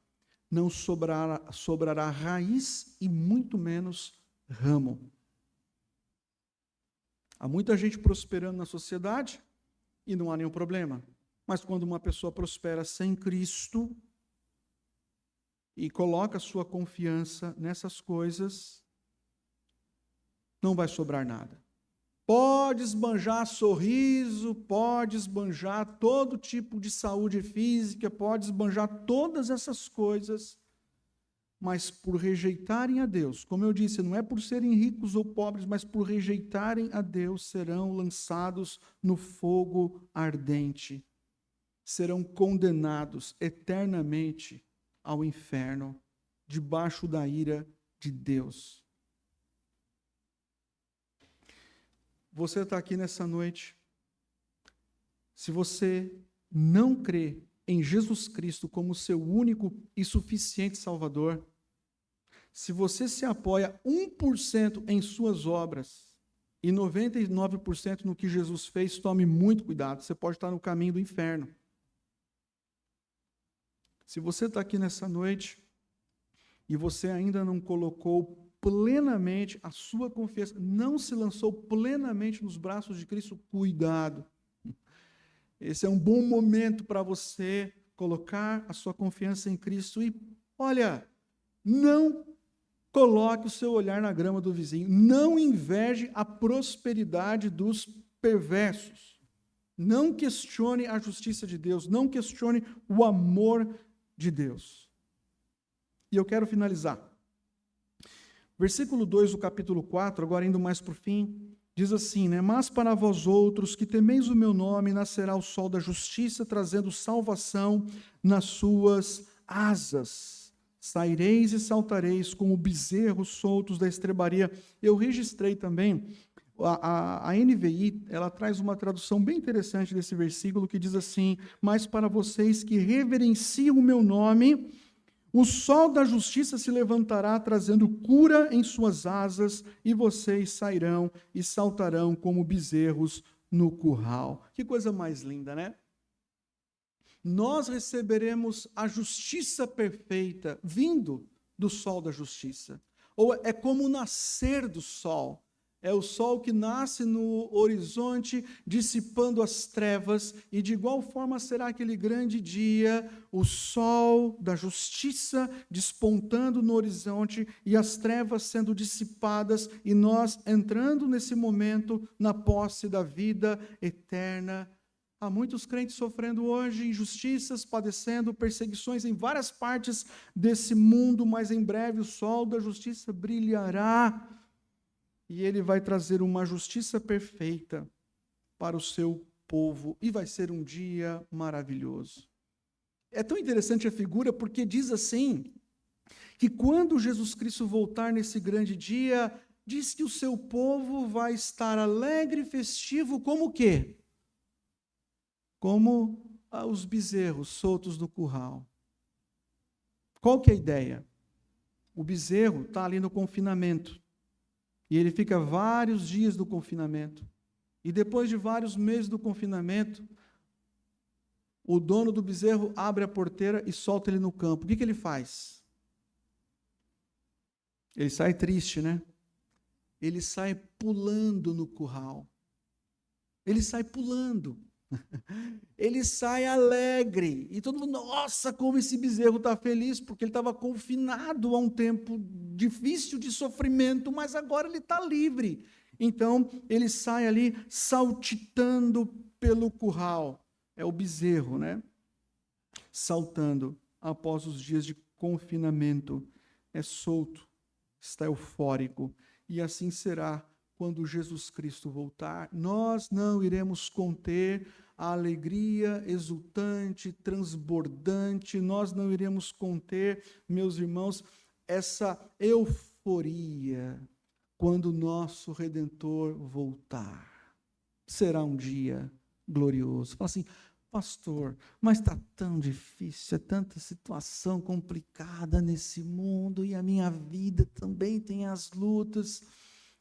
Não sobrará raiz e muito menos ramo. Há muita gente prosperando na sociedade e não há nenhum problema. Mas quando uma pessoa prospera sem Cristo e coloca sua confiança nessas coisas, não vai sobrar nada. Pode esbanjar sorriso, pode esbanjar todo tipo de saúde física, pode esbanjar todas essas coisas, mas por rejeitarem a Deus, como eu disse, não é por serem ricos ou pobres, mas por rejeitarem a Deus, serão lançados no fogo ardente, serão condenados eternamente ao inferno, debaixo da ira de Deus. Você está aqui nessa noite, se você não crê em Jesus Cristo como seu único e suficiente Salvador, Se você se apoia 1% em suas obras e 99% no que Jesus fez, tome muito cuidado. Você pode estar no caminho do inferno. Se você está aqui nessa noite e você ainda não colocou plenamente a sua confiança, não se lançou plenamente nos braços de Cristo, cuidado. Esse é um bom momento para você colocar a sua confiança em Cristo e, olha, não coloque o seu olhar na grama do vizinho, não inveje a prosperidade dos perversos, não questione a justiça de Deus, não questione o amor de Deus. E eu quero finalizar. Versículo 2 do capítulo 4, agora indo mais para o fim, diz assim, né? Mas para vós outros que temeis o meu nome, nascerá o sol da justiça, trazendo salvação nas suas asas. Saireis e saltareis como bezerros soltos da estrebaria. Eu registrei também, a NVI, ela traz uma tradução bem interessante desse versículo, que diz assim, mas para vocês que reverenciam o meu nome, o sol da justiça se levantará, trazendo cura em suas asas, e vocês sairão e saltarão como bezerros no curral. Que coisa mais linda, né? Nós receberemos a justiça perfeita vindo do sol da justiça. Ou é como o nascer do sol. É o sol que nasce no horizonte, dissipando as trevas, e de igual forma será aquele grande dia, o sol da justiça despontando no horizonte e as trevas sendo dissipadas, e nós entrando nesse momento na posse da vida eterna. Há muitos crentes sofrendo hoje injustiças, padecendo perseguições em várias partes desse mundo, mas em breve o sol da justiça brilhará. E ele vai trazer uma justiça perfeita para o seu povo. E vai ser um dia maravilhoso. É tão interessante a figura, porque diz assim, que quando Jesus Cristo voltar nesse grande dia, diz que o seu povo vai estar alegre e festivo, como o quê? Como os bezerros soltos do curral. Qual que é a ideia? O bezerro está ali no confinamento. E ele fica vários dias no confinamento. E depois de vários meses do confinamento, o dono do bezerro abre a porteira e solta ele no campo. O que ele faz? Ele sai triste, né? Ele sai pulando no curral. Ele sai pulando. Ele sai alegre. E todo mundo, nossa, como esse bezerro está feliz, porque ele estava confinado a um tempo difícil de sofrimento, mas agora ele está livre. Então, ele sai ali saltitando pelo curral. É o bezerro, né? Saltando após os dias de confinamento. É solto, está eufórico. E assim será quando Jesus Cristo voltar. Nós não iremos conter a alegria exultante, transbordante, nós não iremos conter, meus irmãos, essa euforia quando o nosso Redentor voltar. Será um dia glorioso. Fala assim, pastor, mas está tão difícil, é tanta situação complicada nesse mundo, e a minha vida também tem as lutas,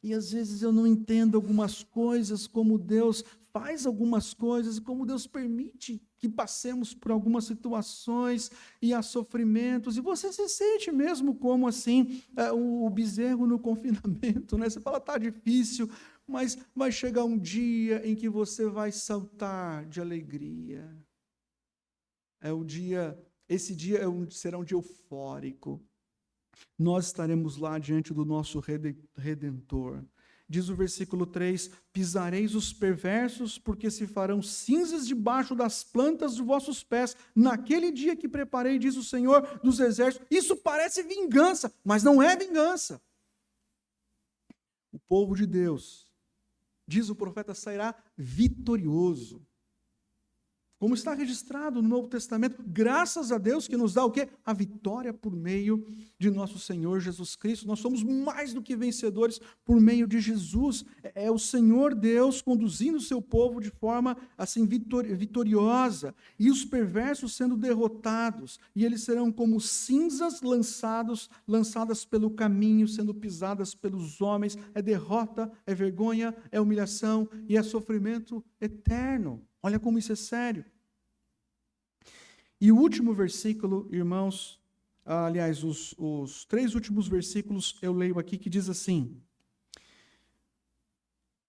e às vezes eu não entendo algumas coisas, como Deus faz algumas coisas, como Deus permite que passemos por algumas situações e há sofrimentos, e você se sente mesmo como assim, o bezerro no confinamento, né? Você fala, está difícil, mas vai chegar um dia em que você vai saltar de alegria. Esse dia será um dia eufórico. Nós estaremos lá diante do nosso Redentor. Diz o versículo 3, pisareis os perversos, porque se farão cinzas debaixo das plantas de vossos pés, naquele dia que preparei, diz o Senhor dos Exércitos. Isso parece vingança, mas não é vingança. O povo de Deus, diz o profeta, sairá vitorioso. Como está registrado no Novo Testamento, graças a Deus que nos dá o quê? A vitória por meio de nosso Senhor Jesus Cristo. Nós somos mais do que vencedores por meio de Jesus. É o Senhor Deus conduzindo o seu povo de forma assim vitoriosa, e os perversos sendo derrotados, e eles serão como cinzas lançadas pelo caminho, sendo pisadas pelos homens. É derrota, é vergonha, é humilhação e é sofrimento eterno. Olha como isso é sério. E o último versículo, irmãos, aliás, os 3 últimos versículos eu leio aqui, que diz assim: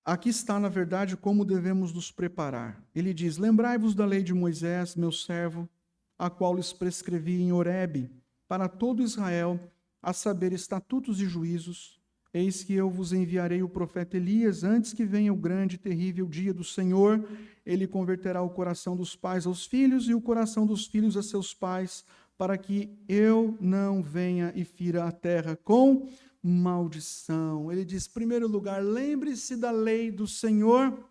aqui está, na verdade, como devemos nos preparar. Ele diz: lembrai-vos da lei de Moisés, meu servo, a qual lhes prescrevi em Horebe, para todo Israel, a saber, estatutos e juízos. Eis que eu vos enviarei o profeta Elias, antes que venha o grande e terrível dia do Senhor. Ele converterá o coração dos pais aos filhos e o coração dos filhos a seus pais, para que eu não venha e fira a terra com maldição. Ele diz, em primeiro lugar, lembre-se da lei do Senhor,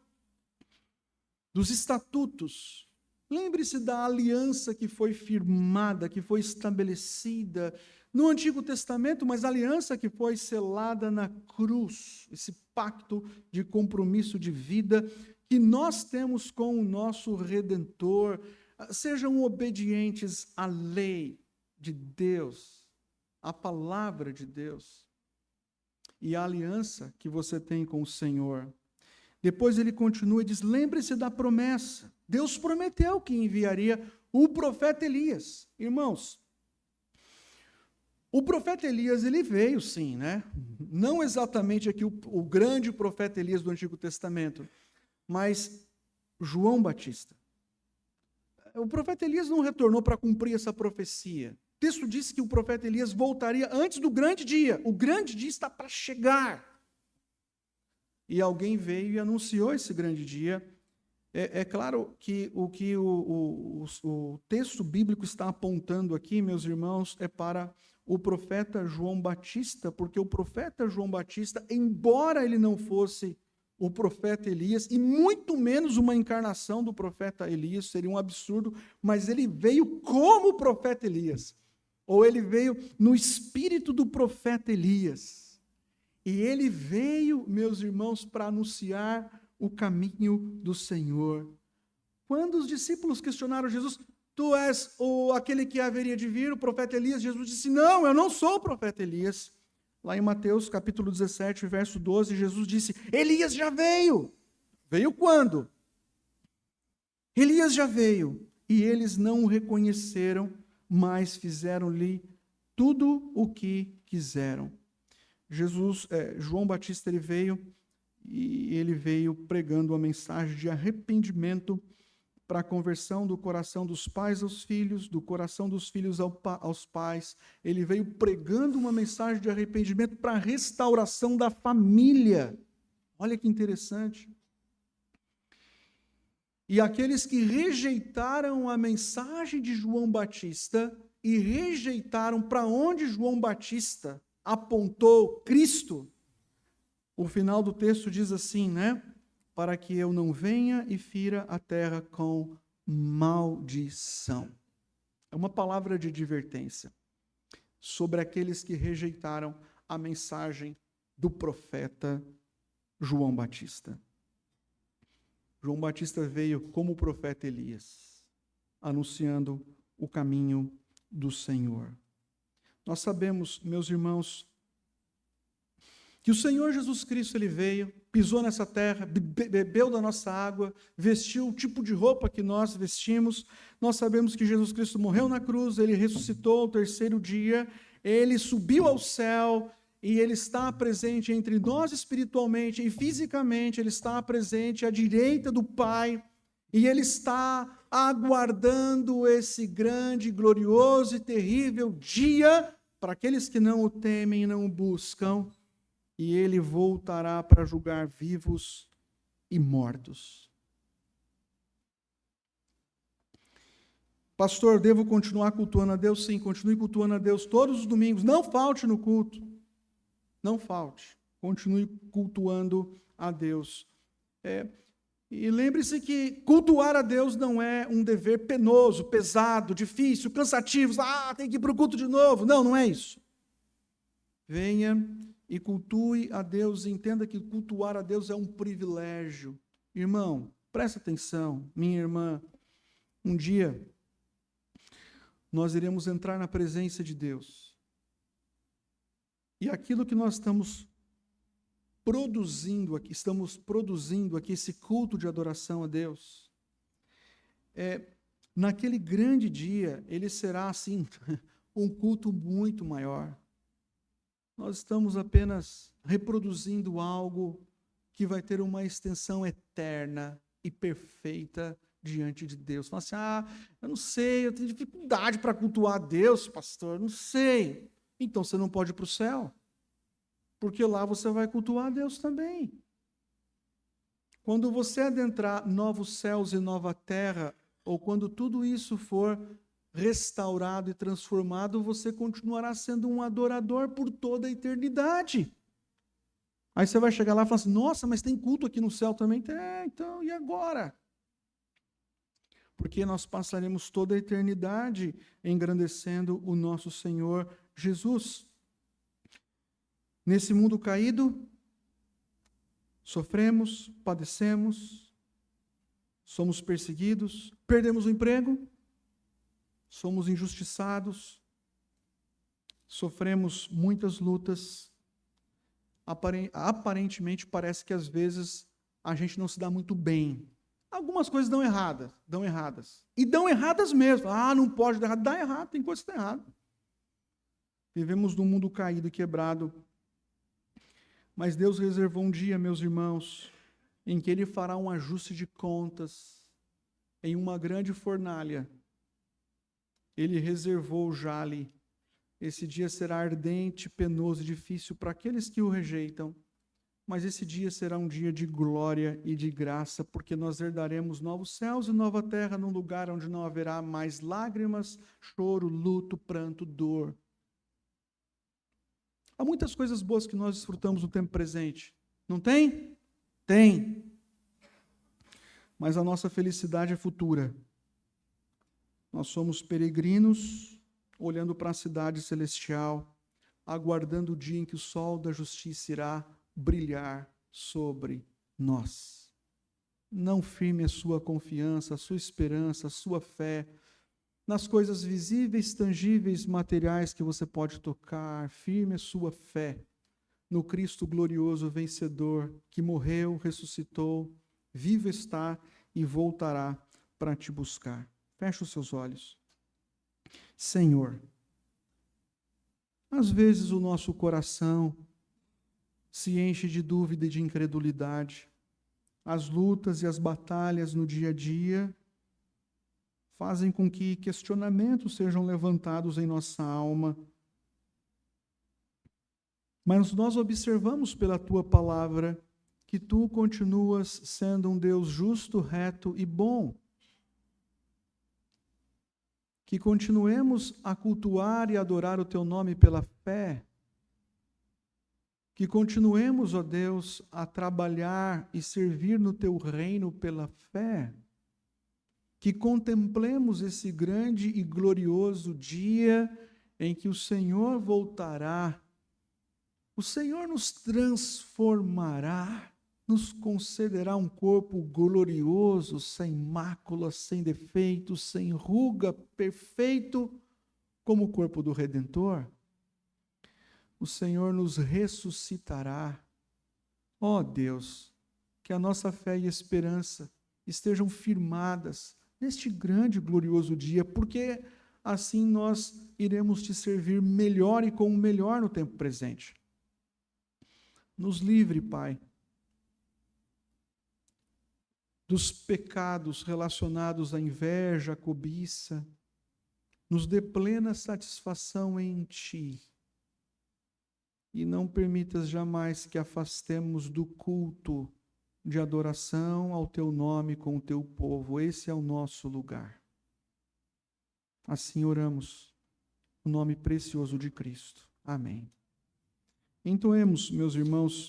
dos estatutos. Lembre-se da aliança que foi firmada, que foi estabelecida no Antigo Testamento, mas a aliança que foi selada na cruz, esse pacto de compromisso de vida que nós temos com o nosso Redentor. Sejam obedientes à lei de Deus, à palavra de Deus e à aliança que você tem com o Senhor. Depois ele continua e diz, lembre-se da promessa. Deus prometeu que enviaria o profeta Elias. Irmãos, o profeta Elias, ele veio sim, né? Não exatamente aqui o grande profeta Elias do Antigo Testamento, mas João Batista. O profeta Elias não retornou para cumprir essa profecia. O texto diz que o profeta Elias voltaria antes do grande dia. O grande dia está para chegar. E alguém veio e anunciou esse grande dia. É claro que o texto bíblico está apontando aqui, meus irmãos, é para o profeta João Batista, porque o profeta João Batista, embora ele não fosse o profeta Elias, e muito menos uma encarnação do profeta Elias, seria um absurdo, mas ele veio como o profeta Elias, ou ele veio no espírito do profeta Elias. E ele veio, meus irmãos, para anunciar o caminho do Senhor. Quando os discípulos questionaram Jesus, tu és aquele que haveria de vir, o profeta Elias, Jesus disse, não, eu não sou o profeta Elias. Lá em Mateus capítulo 17, verso 12, Jesus disse, Elias já veio. Veio quando? Elias já veio. E eles não o reconheceram, mas fizeram-lhe tudo o que quiseram. João Batista, ele veio pregando a mensagem de arrependimento para a conversão do coração dos pais aos filhos, do coração dos filhos aos pais. Ele veio pregando uma mensagem de arrependimento para a restauração da família. Olha que interessante. E aqueles que rejeitaram a mensagem de João Batista e rejeitaram para onde João Batista apontou Cristo, o final do texto diz assim, né? Para que eu não venha e fira a terra com maldição. É uma palavra de advertência sobre aqueles que rejeitaram a mensagem do profeta João Batista. João Batista veio como o profeta Elias, anunciando o caminho do Senhor. Nós sabemos, meus irmãos, que o Senhor Jesus Cristo, ele veio, pisou nessa terra, bebeu da nossa água, vestiu o tipo de roupa que nós vestimos. Nós sabemos que Jesus Cristo morreu na cruz, ele ressuscitou ao terceiro dia, ele subiu ao céu e ele está presente entre nós espiritualmente e fisicamente, ele está presente à direita do Pai e ele está aguardando esse grande, glorioso e terrível dia para aqueles que não o temem e não o buscam. E ele voltará para julgar vivos e mortos. Pastor, devo continuar cultuando a Deus? Sim, continue cultuando a Deus todos os domingos. Não falte no culto. Não falte. Continue cultuando a Deus. E lembre-se que cultuar a Deus não é um dever penoso, pesado, difícil, cansativo. Tem que ir para o culto de novo. Não, não é isso. Venha e cultue a Deus. Entenda que cultuar a Deus é um privilégio. Irmão, presta atenção, minha irmã. Um dia, nós iremos entrar na presença de Deus. E aquilo que nós estamos produzindo aqui esse culto de adoração a Deus, naquele grande dia, ele será assim, um culto muito maior. Nós estamos apenas reproduzindo algo que vai ter uma extensão eterna e perfeita diante de Deus. Fala assim, eu não sei, eu tenho dificuldade para cultuar a Deus, pastor, não sei. Então você não pode ir para o céu, porque lá você vai cultuar a Deus também. Quando você adentrar novos céus e nova terra, ou quando tudo isso for restaurado e transformado, você continuará sendo um adorador por toda a eternidade. Aí você vai chegar lá e falar assim, nossa, mas tem culto aqui no céu também? Então, e agora? Porque nós passaremos toda a eternidade engrandecendo o nosso Senhor Jesus. Nesse mundo caído, sofremos, padecemos, somos perseguidos, perdemos o emprego, somos injustiçados, sofremos muitas lutas. Aparentemente parece que às vezes a gente não se dá muito bem. Algumas coisas dão erradas. E dão erradas mesmo. Não pode dar errado. Dá errado, tem coisa que dá errado. Vivemos num mundo caído e quebrado. Mas Deus reservou um dia, meus irmãos, em que Ele fará um ajuste de contas em uma grande fornalha. Ele reservou já ali. Esse dia será ardente, penoso e difícil para aqueles que o rejeitam, mas esse dia será um dia de glória e de graça, porque nós herdaremos novos céus e nova terra num lugar onde não haverá mais lágrimas, choro, luto, pranto, dor. Há muitas coisas boas que nós desfrutamos no tempo presente. Não tem? Tem. Mas a nossa felicidade é futura. Nós somos peregrinos, olhando para a cidade celestial, aguardando o dia em que o sol da justiça irá brilhar sobre nós. Não firme a sua confiança, a sua esperança, a sua fé nas coisas visíveis, tangíveis, materiais que você pode tocar. Firme a sua fé no Cristo glorioso, vencedor, que morreu, ressuscitou, vivo está e voltará para te buscar. Feche os seus olhos. Senhor, às vezes o nosso coração se enche de dúvida e de incredulidade. As lutas e as batalhas no dia a dia fazem com que questionamentos sejam levantados em nossa alma. Mas nós observamos pela tua palavra que tu continuas sendo um Deus justo, reto e bom. Que continuemos a cultuar e adorar o teu nome pela fé. Que continuemos, ó Deus, a trabalhar e servir no teu reino pela fé. Que contemplemos esse grande e glorioso dia em que o Senhor voltará. O Senhor nos transformará, nos concederá um corpo glorioso, sem mácula, sem defeito, sem ruga, perfeito, como o corpo do Redentor. O Senhor nos ressuscitará. Ó Deus, que a nossa fé e esperança estejam firmadas neste grande e glorioso dia, porque assim nós iremos te servir melhor e com o melhor no tempo presente. Nos livre, Pai, dos pecados relacionados à inveja, à cobiça. Nos dê plena satisfação em Ti. E não permitas jamais que afastemos do culto de adoração ao Teu nome com o Teu povo. Esse é o nosso lugar. Assim oramos, no nome precioso de Cristo. Amém. Entoemos, meus irmãos,